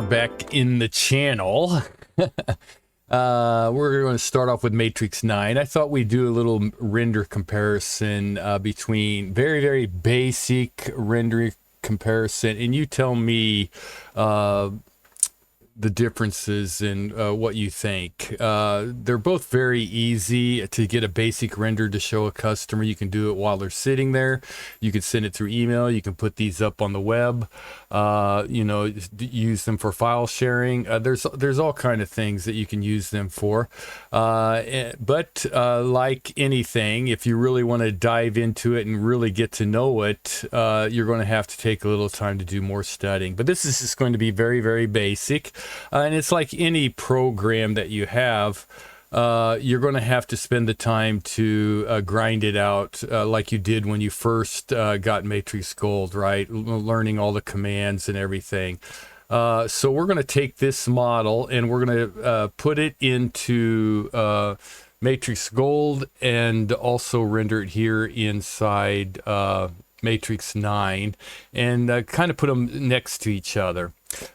are back in the channel. We're going to start off with Matrix 9. I thought we'd do a little render comparison between very basic rendering comparison, and you tell me the differences in what you think. They're both very easy to get a basic render to show a customer. You can do it while they're sitting there. You can send it through email. You can put these up on the web. You know, use them for file sharing. There's all kind of things that you can use them for. But like anything, if you really want to dive into it and really get to know it, you're going to have to take a little time to do more studying. But this is just going to be very basic. And it's like any program that you have, you're going to have to spend the time to grind it out like you did when you first got MatrixGold, right? Learning all the commands and everything. So we're going to take this model and we're going to put it into MatrixGold and also render it here inside Matrix 9 and kind of put them next to each other.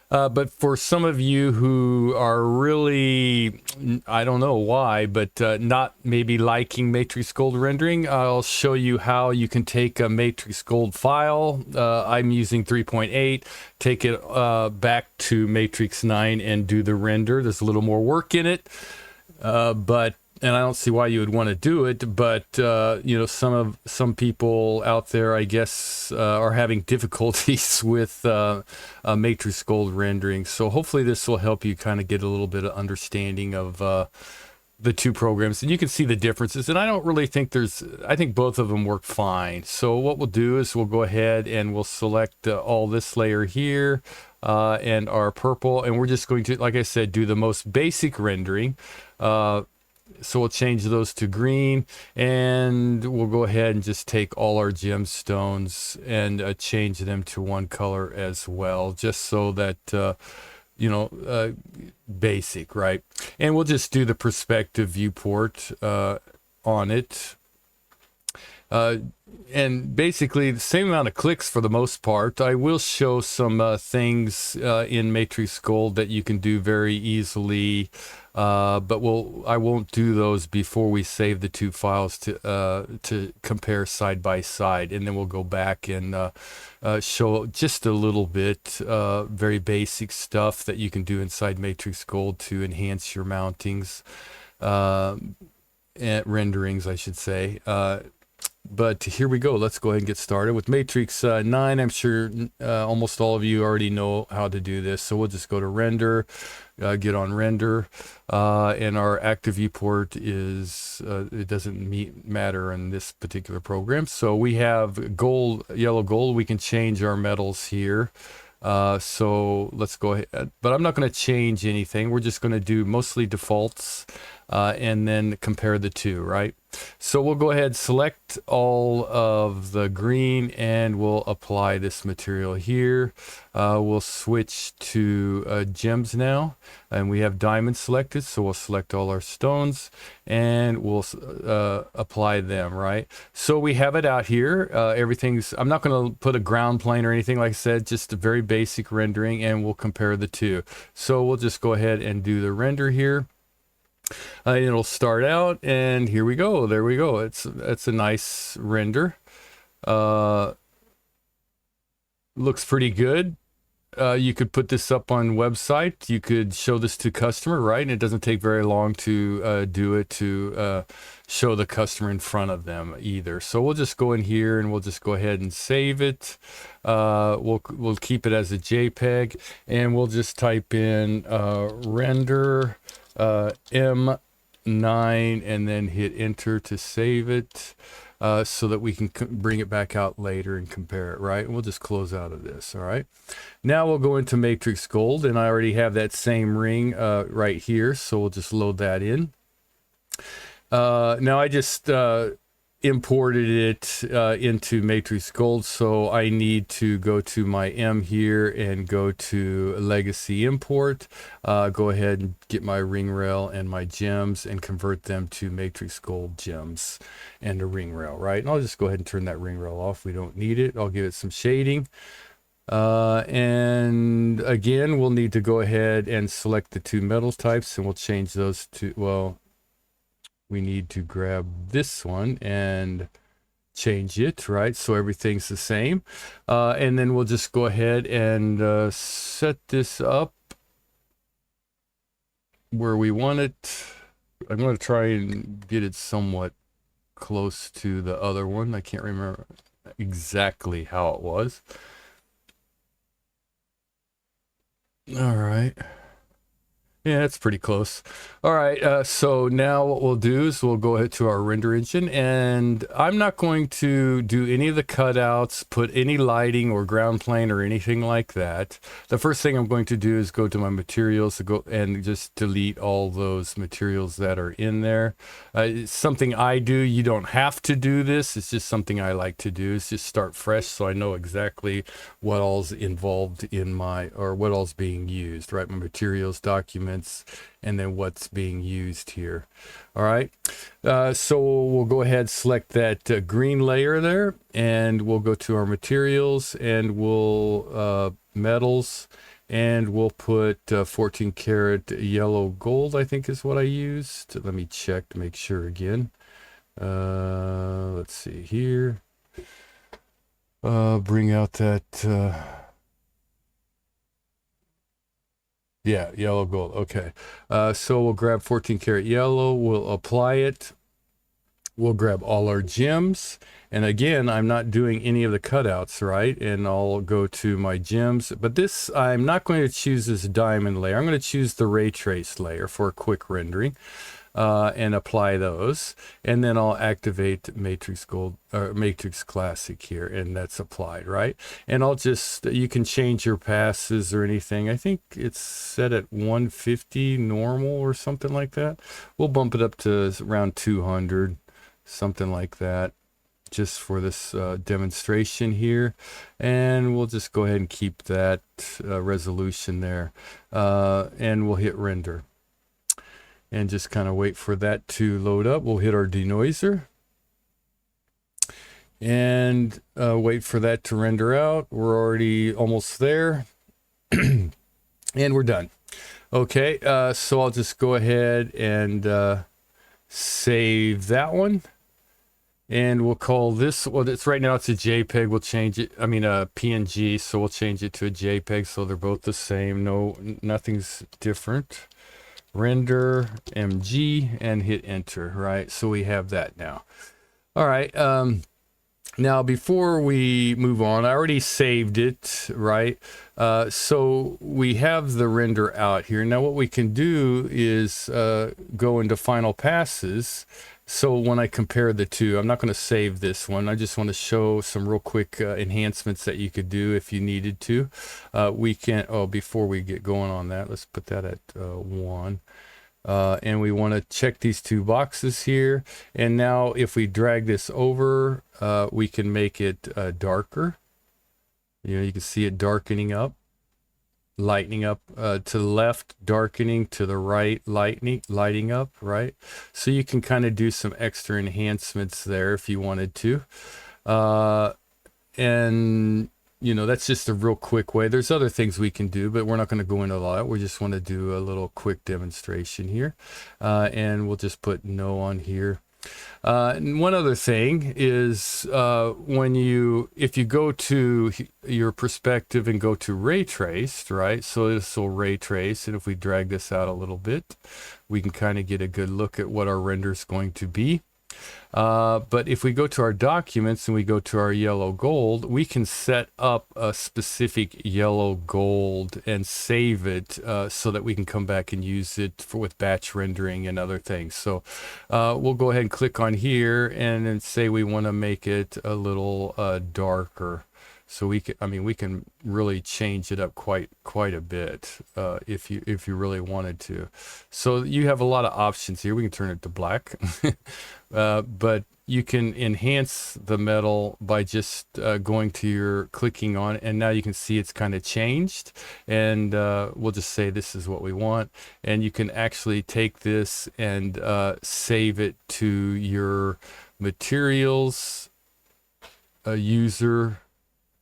But for some of you who are really, I don't know why, but not maybe liking MatrixGold rendering, I'll show you how you can take a MatrixGold file. I'm using 3.8, take it back to Matrix 9 and do the render. There's a little more work in it, and I don't see why you would want to do it, but you know, some people out there, I guess, are having difficulties with MatrixGold rendering. So hopefully this will help you kind of get a little bit of understanding of the two programs, and you can see the differences. And I don't really think I think both of them work fine. So what we'll do is we'll go ahead and we'll select all this layer here and our purple, and we're just going to, like I said, do the most basic rendering. So we'll change those to green, and we'll go ahead and just take all our gemstones and change them to one color as well, just so that, you know, basic, right? And we'll just do the perspective viewport on it. And basically the same amount of clicks for the most part. I will show some things in MatrixGold that you can do very easily, but I won't do those before we save the two files to compare side by side, and then we'll go back and show just a little bit very basic stuff that you can do inside MatrixGold to enhance your mountings and renderings, I should say. But here we go. Let's go ahead and get started with Matrix 9. I'm sure almost all of you already know how to do this. So we'll just go to render, get on render, and our active viewport is, it doesn't matter in this particular program. So we have gold, yellow gold. We can change our metals here. So let's go ahead, but I'm not going to change anything. We're just going to do mostly defaults and then compare the two, right? So we'll go ahead, select all of the green, and we'll apply this material here. We'll switch to gems now, and we have diamonds selected, so we'll select all our stones and we'll apply them, right? So we have it out here. Everything's, I'm not going to put a ground plane or anything, like I said, just a very basic rendering, and we'll compare the two. So we'll just go ahead and do the render here. It'll start out, and here we go. There we go. It's a nice render. Looks pretty good. You could put this up on website. You could show this to customer, right? And it doesn't take very long to do it, to show the customer in front of them either. So we'll just go in here and we'll just go ahead and save it. We'll keep it as a JPEG, and we'll just type in render M9 and then hit enter to save it, so that we can bring it back out later and compare it, right? And we'll just close out of this. All right, now we'll go into MatrixGold, and I already have that same ring right here, so we'll just load that in. Now I just imported it into MatrixGold, so I need to go to my M here and go to legacy import, go ahead and get my ring rail and my gems and convert them to MatrixGold gems and a ring rail, right? And I'll just go ahead and turn that ring rail off. We don't need it. I'll give it some shading. And again, we'll need to go ahead and select the two metal types, and we'll change those to, well, we need to grab this one and change it, right? So everything's the same. And then we'll just go ahead and set this up where we want it. I'm going to try and get it somewhat close to the other one. I can't remember exactly how it was. All right. Yeah, that's pretty close. All right, so now what we'll do is we'll go ahead to our render engine, and I'm not going to do any of the cutouts, put any lighting or ground plane or anything like that. The first thing I'm going to do is go to my materials to go and just delete all those materials that are in there. It's something I do. You don't have to do this. It's just something I like to do. Is just start fresh so I know exactly what all's involved in my, or what all's being used, right? My materials, documents, and then what's being used here. All right, so we'll go ahead, select that green layer there, and we'll go to our materials, and we'll metals, and we'll put 14 karat yellow gold, I think is what I used. Let me check to make sure again. Let's see here. Bring out that yeah, yellow gold. Okay. So we'll grab 14 karat yellow. We'll apply it. We'll grab all our gems. And again, I'm not doing any of the cutouts, right? And I'll go to my gems. But this, I'm not going to choose this diamond layer. I'm going to choose the ray trace layer for a quick rendering. And apply those, and then I'll activate MatrixGold or Matrix Classic here, and that's applied, right? And I'll just, you can change your passes or anything. I think it's set at 150 normal or something like that. We'll bump it up to around 200, something like that, just for this demonstration here. And we'll just go ahead and keep that resolution there, and we'll hit render. And just kind of wait for that to load up. We'll hit our denoiser and wait for that to render out. We're already almost there and we're done. Okay, so I'll just go ahead and save that one, and we'll call this, well, it's right now it's a JPEG. We'll change it, I mean a PNG, so we'll change it to a JPEG so they're both the same. No, nothing's different. Render MG and hit enter, right? So we have that now. All right, now before we move on, I already saved it, right? So we have the render out here. Now what we can do is go into final passes. So when I compare the two, I'm not going to save this one. I just want to show some real quick enhancements that you could do if you needed to. We can, oh, before we get going on that, let's put that at 1. And we want to check these two boxes here. And now if we drag this over, we can make it darker. You know, you can see it darkening up, lightening up, to the left, darkening, to the right, lighting up, right? So you can kind of do some extra enhancements there if you wanted to. And you know, that's just a real quick way. There's other things we can do, but we're not going to go into a lot. We just want to do a little quick demonstration here. And we'll just put no on here. And one other thing is if you go to your perspective and go to ray traced, right? So this will ray trace, and if we drag this out a little bit, we can kind of get a good look at what our render is going to be. But if we go to our documents and we go to our yellow gold, we can set up a specific yellow gold and save it so that we can come back and use it with batch rendering and other things. So we'll go ahead and click on here and then say we want to make it a little darker. So we can really change it up quite a bit if you really wanted to. So you have a lot of options here. We can turn it to black. But you can enhance the metal by just going to your clicking on it, and now you can see it's kind of changed, and we'll just say this is what we want, and you can actually take this and save it to your materials user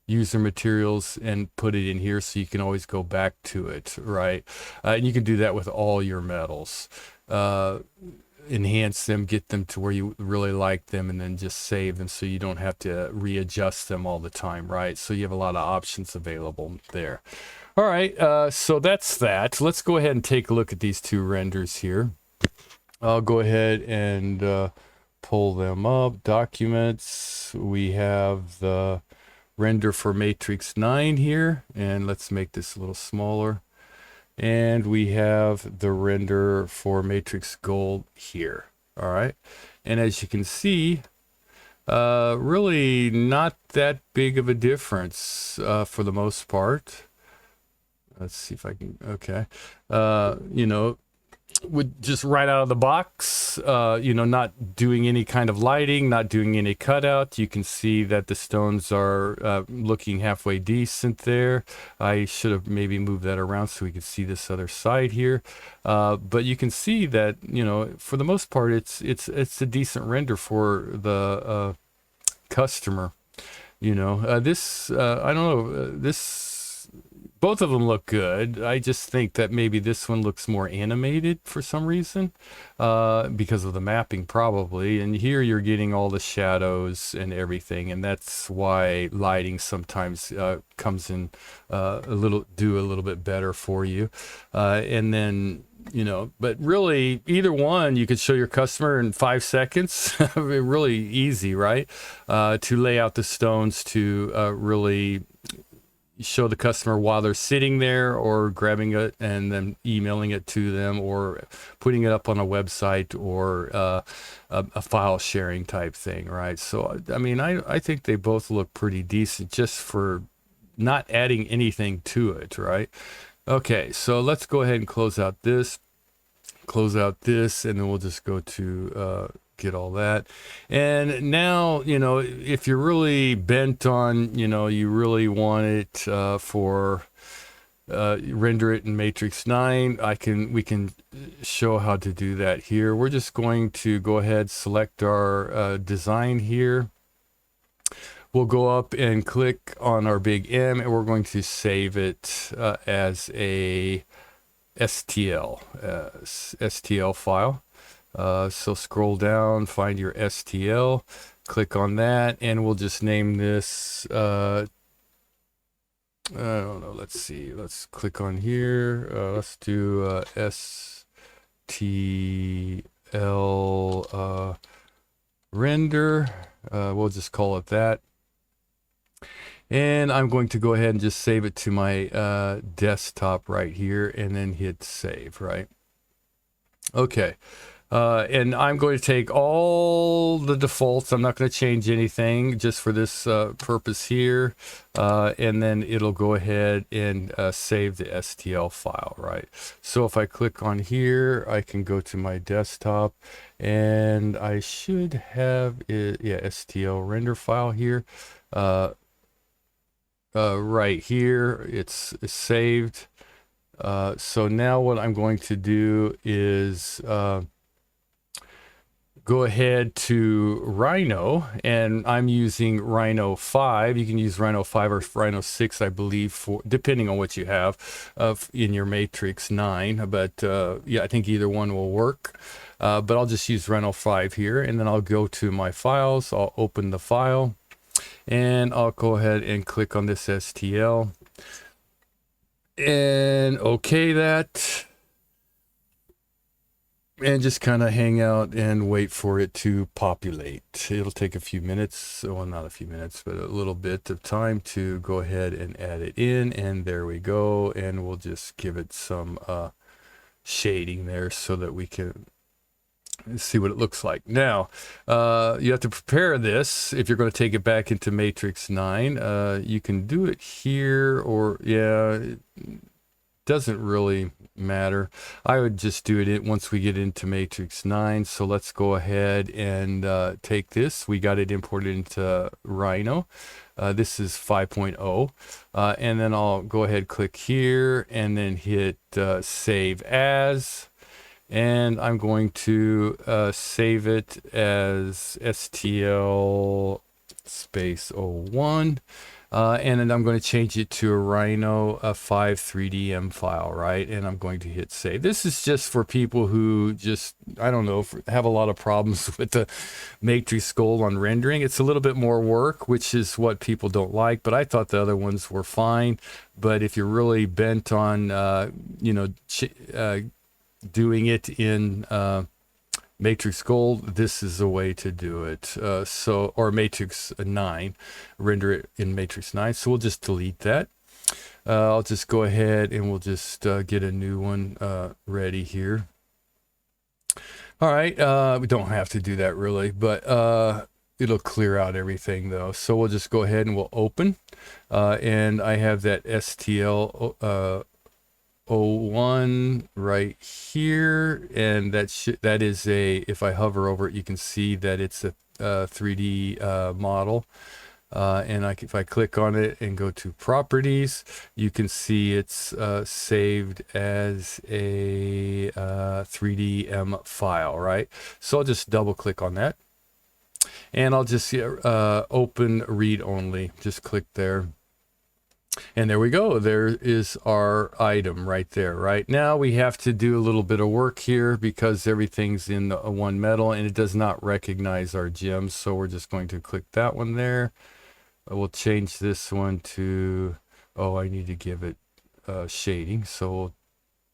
user materials and put it in here so you can always go back to it, right? And you can do that with all your metals. Enhance them, get them to where you really like them, and then just save them so you don't have to readjust them all the time, right? So you have a lot of options available there. All right, so that's that. Let's go ahead and take a look at these two renders here. I'll go ahead and pull them up. Documents, we have the render for Matrix 9 here, and let's make this a little smaller. And we have the render for MatrixGold here. All right, and as you can see, really not that big of a difference for the most part. Let's see if I can, okay. You know, with just right out of the box, you know, not doing any kind of lighting, not doing any cutout. You can see that the stones are looking halfway decent there. I should have maybe moved that around so we could see this other side here. But you can see that, you know, for the most part, it's a decent render for the customer. You know, this, I don't know, this, both of them look good. I just think that maybe this one looks more animated for some reason, because of the mapping probably. And here you're getting all the shadows and everything, and that's why lighting sometimes comes in a little bit better for you. And then, you know, but really either one you could show your customer in 5 seconds. Really easy, right? To lay out the stones, to really show the customer while they're sitting there, or grabbing it and then emailing it to them, or putting it up on a website, or a file sharing type thing, right? So I mean, I think they both look pretty decent just for not adding anything to it, right? Okay, so let's go ahead and close out this, and then we'll just go to get all that. And now, you know, if you're really bent on, you know, you really want it for render it in Matrix 9, we can show how to do that here. We're just going to go ahead, select our design here. We'll go up and click on our big M, and we're going to save it as a STL file. So scroll down, find your STL, click on that, and we'll just name this, I don't know, let's see, let's click on here, let's do STL render, we'll just call it that. And I'm going to go ahead and just save it to my desktop right here, and then hit save, right? Okay. And I'm going to take all the defaults. I'm not going to change anything just for this purpose here. And then it'll go ahead and save the STL file, right? So if I click on here, I can go to my desktop, and I should have it, yeah, STL render file here. Right here, it's saved. So now what I'm going to do is go ahead to Rhino, and I'm using Rhino 5. You can use Rhino 5 or Rhino 6, I believe, for depending on what you have in your Matrix 9. But yeah, I think either one will work. But I'll just use Rhino 5 here, and then I'll go to my files. I'll open the file, and I'll go ahead and click on this STL and okay that, and just kind of hang out and wait for it to populate. It'll take a few minutes, well, not a few minutes, but a little bit of time to go ahead and add it in. And there we go. And we'll just give it some shading there so that we can see what it looks like. Now, you have to prepare this. If you're going to take it back into Matrix 9, you can do it here, or yeah, it doesn't really matter. I would just do it once we get into Matrix 9. So let's go ahead and take this. We got it imported into Rhino. This is 5.0. And then I'll go ahead, click here, and then hit save as. And I'm going to save it as STL space 01. and then I'm going to change it to a Rhino 5 3DM file, right? And I'm going to hit save. This is just for people who just, I don't know, have a lot of problems with the MatrixGold on rendering. It's a little bit more work, which is what people don't like, but I thought the other ones were fine. But if you're really bent on, doing it in MatrixGold, this is a way to do it. Or Matrix 9, render it in Matrix 9. So we'll just delete that. I'll just go ahead and we'll just get a new one ready here. All right, we don't have to do that really, but it'll clear out everything though. So we'll just go ahead and we'll open, and I have that STL 01 right here, and that is a, if I hover over it, you can see that it's a 3D model. And if I click on it and go to properties, you can see it's saved as a 3DM file, right? So I'll just double click on that, and I'll just open read only. Just click there. And there we go. There is our item right there. Right now we have to do a little bit of work here because everything's in one metal and it does not recognize our gems. So we're just going to click that one there. We'll change this one to, I need to give it shading. So we'll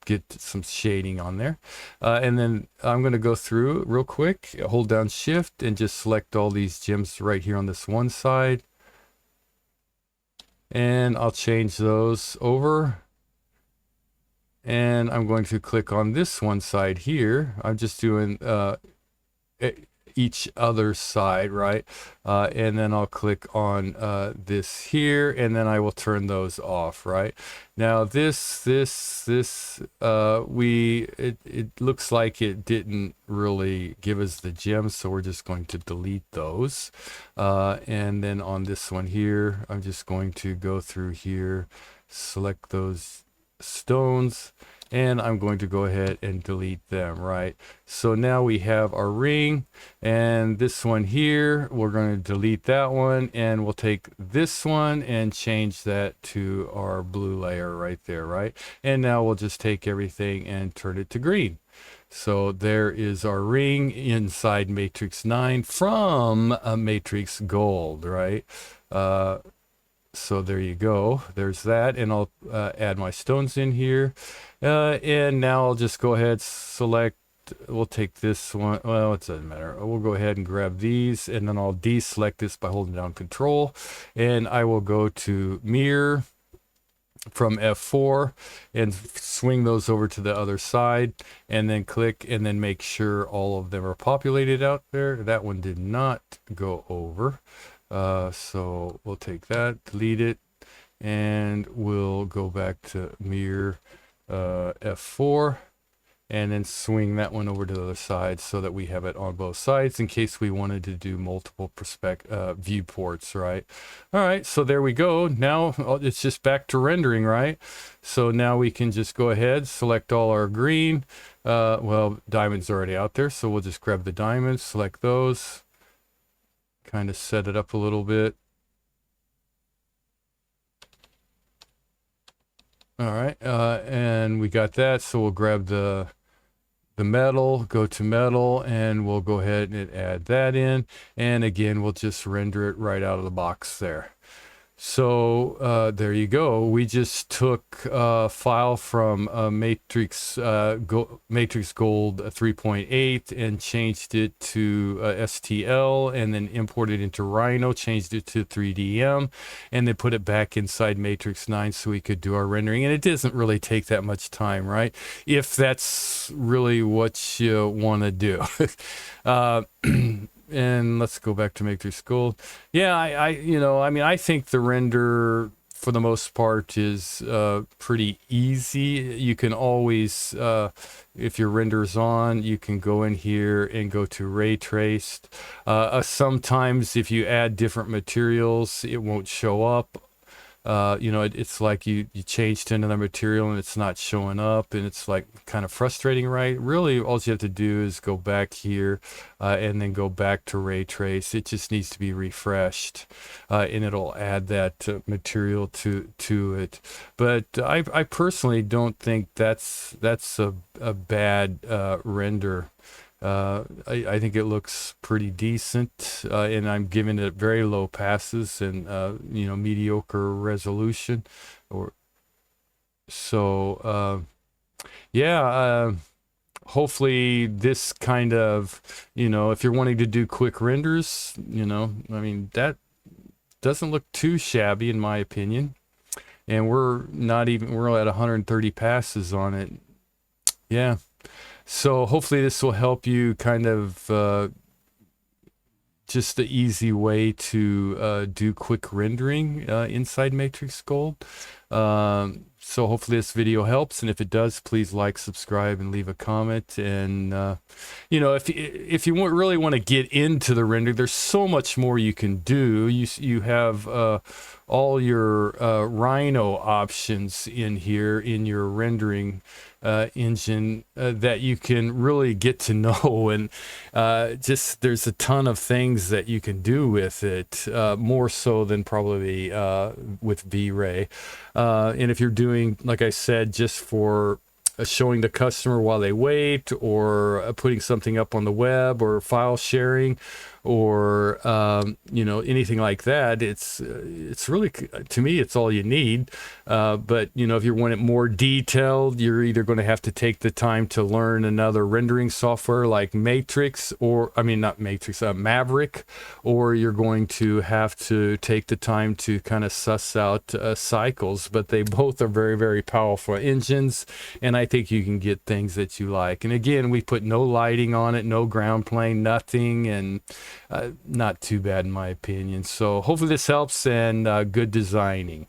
get some shading on there. And then I'm going to go through real quick, hold down shift and just select all these gems right here on this one side. And I'll change those over, and I'm going to click on this one side here. I'm just doing each other side, right? And then I'll click on this here, and then I will turn those off, right? Now this it looks like it didn't really give us the gems, so we're just going to delete those. And then on this one here, I'm just going to go through here, select those stones, and I'm going to go ahead and delete them, right? So now we have our ring, and this one here, we're going to delete that one, and we'll take this one and change that to our blue layer right there, right? And now we'll just take everything and turn it to green. So there is our ring inside Matrix 9 from a MatrixGold, right? So there you go. There's that, and I'll add my stones in here. And now I'll just go ahead, select, we'll take this one. Well, it doesn't matter. We'll go ahead and grab these, and then I'll deselect this by holding down Control. And I will go to Mirror from F4 and swing those over to the other side, and then click, and then make sure all of them are populated out there. That one did not go over. So we'll take that, delete it, and we'll go back to Mirror F4, and then swing that one over to the other side so that we have it on both sides in case we wanted to do multiple viewports, right? All right, so there we go. Now it's just back to rendering, right? So now we can just go ahead, select all our green. Well, diamond's already out there, so we'll just grab the diamonds, select those, kind of set it up a little bit. All right, and we got that, so we'll grab the metal, go to metal, and we'll go ahead and add that in, and again we'll just render it right out of the box there. So there you go. We just took a file from MatrixGold 3.8 and changed it to STL, and then imported it into Rhino, changed it to 3DM, and then put it back inside Matrix 9 so we could do our rendering. And it doesn't really take that much time, right? If that's really what you want to do. And let's go back to MatrixGold. Yeah, I think the render for the most part is pretty easy. You can always, if your render's on, you can go in here and go to ray traced. Sometimes if you add different materials, it won't show up. It's like you change to another material and it's not showing up, and it's like kind of frustrating, right? Really, all you have to do is go back here and then go back to ray trace. It just needs to be refreshed, and it'll add that material to it. But I personally don't think that's a bad render. I think it looks pretty decent, and I'm giving it very low passes and mediocre resolution. Or so yeah. Hopefully this kind of, if you're wanting to do quick renders, I mean, that doesn't look too shabby in my opinion. And we're at 130 passes on it. Yeah. So hopefully this will help you kind of just the easy way to do quick rendering inside MatrixGold. So hopefully this video helps, and if it does, please like, subscribe, and leave a comment. And if you really want to get into the render, there's so much more you can do. You have all your Rhino options in here in your rendering engine that you can really get to know, and just there's a ton of things that you can do with it, more so than probably with V-Ray. And if you're doing, like I said, just for showing the customer while they wait, or putting something up on the web, or file sharing, or anything like that, it's really, to me, it's all you need. But if you want it more detailed, you're either going to have to take the time to learn another rendering software like Matrix, or not Matrix, Maverick, or you're going to have to take the time to kind of suss out cycles. But they both are very, very powerful engines, and I think you can get things that you like. And again, we put no lighting on it, no ground plane, nothing, and not too bad in my opinion. So hopefully this helps, and good designing.